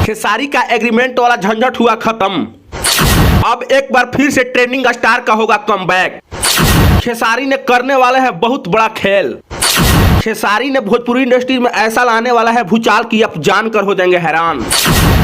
खेसारी का एग्रीमेंट वाला झंझट हुआ खत्म। अब एक बार फिर से ट्रेंडिंग स्टार का होगा कमबैक। खेसारी ने करने वाले हैं बहुत बड़ा खेल। खेसारी ने भोजपुरी इंडस्ट्री में ऐसा लाने वाला है भूचाल की आप जानकर हो जाएंगे हैरान।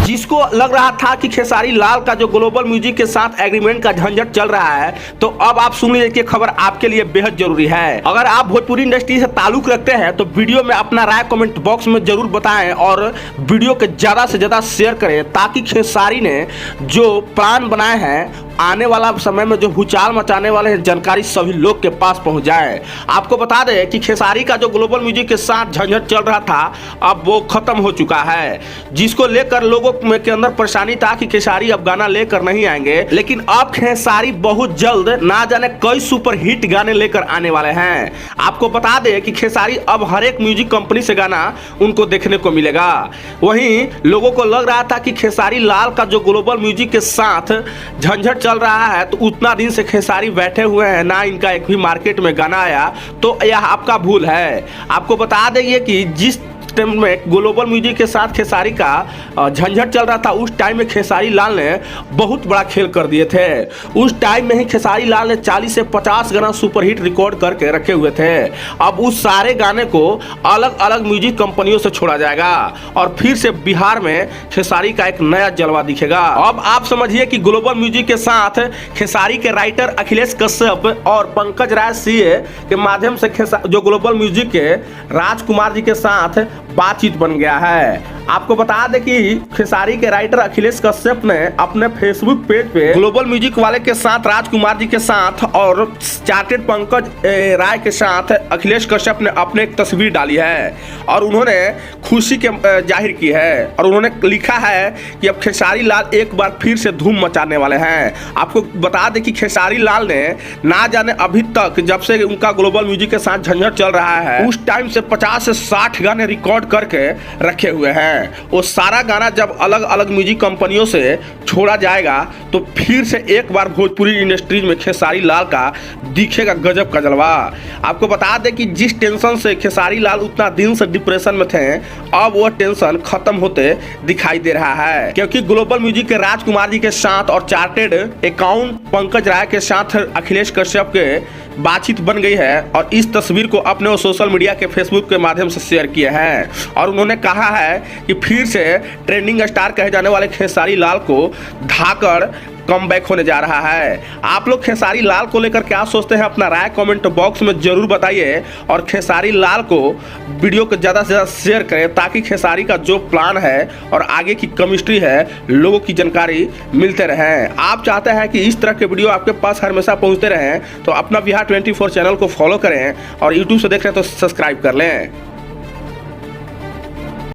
जिसको लग रहा था कि खेसारी लाल का जो ग्लोबल म्यूजिक के साथ एग्रीमेंट का झंझट चल रहा है, तो अब आप सुन लीजिए कि खबर आपके लिए बेहद जरूरी है। अगर आप भोजपुरी इंडस्ट्री से ताल्लुक रखते हैं तो वीडियो में अपना राय कमेंट बॉक्स में जरूर बताएं और वीडियो के ज्यादा से ज्यादा शेयर करें, ताकि खेसारी ने जो प्लान बनाए हैं आने वाला समय में जो भूचाल मचाने वाले हैं जानकारी सभी लोग के पास पहुंच जाए। आपको बता दें कि खेसारी का जो ग्लोबल म्यूजिक के साथ झंझट चल रहा था अब वो खत्म हो चुका है, जिसको लेकर लोगों के अंदर परेशानी था कि खेसारी अब गाना लेकर नहीं आएंगे। लेकिन अब खेसारी बहुत जल्द ना जाने कई सुपर हिट गाने लेकर आने वाले हैं। आपको बता दें कि खेसारी अब हर एक म्यूजिक कंपनी से गाना उनको देखने को मिलेगा। वहीं लोगों को लग रहा था कि खेसारी लाल का जो ग्लोबल म्यूजिक के साथ झंझट चल रहा है तो उतना दिन से खेसारी बैठे हुए हैं, ना इनका एक भी मार्केट में गाना आया, तो यह आपका भूल है। आपको बता देंगे कि जिस टाइम में ग्लोबल म्यूजिक के साथ खेसारी का झंझट चल रहा था, उस टाइम में खेसारी लाल ने बहुत बड़ा खेल कर दिए थे। उस टाइम में ही खेसारी लाल ने 40 से 50 गाना सुपरहिट रिकॉर्ड करके रखे हुए थे। अब उस सारे गाने को अलग अलग म्यूजिक कंपनियों से छोड़ा जाएगा और फिर से बिहार में खेसारी का एक नया जलवा दिखेगा। अब आप समझिए कि ग्लोबल म्यूजिक के साथ खेसारी के राइटर अखिलेश कश्यप और पंकज राय सीए के माध्यम से जो ग्लोबल म्यूजिक के राजकुमार जी के साथ बातचीत बन गया है। आपको बता दें कि खेसारी के राइटर अखिलेश कश्यप ने अपने फेसबुक पेज पे ग्लोबल म्यूजिक वाले के साथ राजकुमार जी के साथ और चार्टेड पंकज राय के साथ अखिलेश कश्यप ने अपने एक तस्वीर डाली है और उन्होंने खुशी के जाहिर की है और उन्होंने लिखा है कि अब खेसारी लाल एक बार फिर से धूम मचाने वाले हैं। आपको बता दें कि खेसारी लाल ने ना जाने अभी तक जब से उनका ग्लोबल म्यूजिक के साथ झंझट चल रहा है उस टाइम से 50 से 60 गाने रिकॉर्ड करके रखे हुए हैं। वो सारा गाना जब अलग अलग म्यूजिक कंपनियों से छोड़ा जाएगा तो फिर से एक बार भोजपुरी इंडस्ट्री में खेसारी लाल का दिखेगा गजब का जलवा। आपको बता दें कि जिस टेंशन से खेसारी लाल उतना दिन से डिप्रेशन में थे, अब वो टेंशन खत्म होते दिखाई दे रहा है, क्योंकि ग्लोबल म्यूजिक के राजकुमार जी के साथ और चार्टेड अकाउंट पंकज राय के साथ अखिलेश कश्यप के बातचीत बन गई है और इस तस्वीर को अपने सोशल मीडिया के फेसबुक के माध्यम से शेयर किए हैं और उन्होंने कहा है कि फिर से ट्रेंडिंग स्टार कहे जाने वाले खेसारी लाल को धाकर कमबैक होने जा रहा है। आप लोग खेसारी लाल को लेकर क्या सोचते हैं, अपना राय कमेंट बॉक्स में जरूर बताइए और खेसारी लाल को वीडियो को ज़्यादा से ज़्यादा शेयर करें, ताकि खेसारी का जो प्लान है और आगे की केमिस्ट्री है लोगों की जानकारी मिलते रहें। आप चाहते हैं कि इस तरह के वीडियो आपके पास हमेशा पहुँचते रहें तो अपना बिहार 24 चैनल को फॉलो करें और यूट्यूब से देख रहे हैं तो सब्सक्राइब कर लें।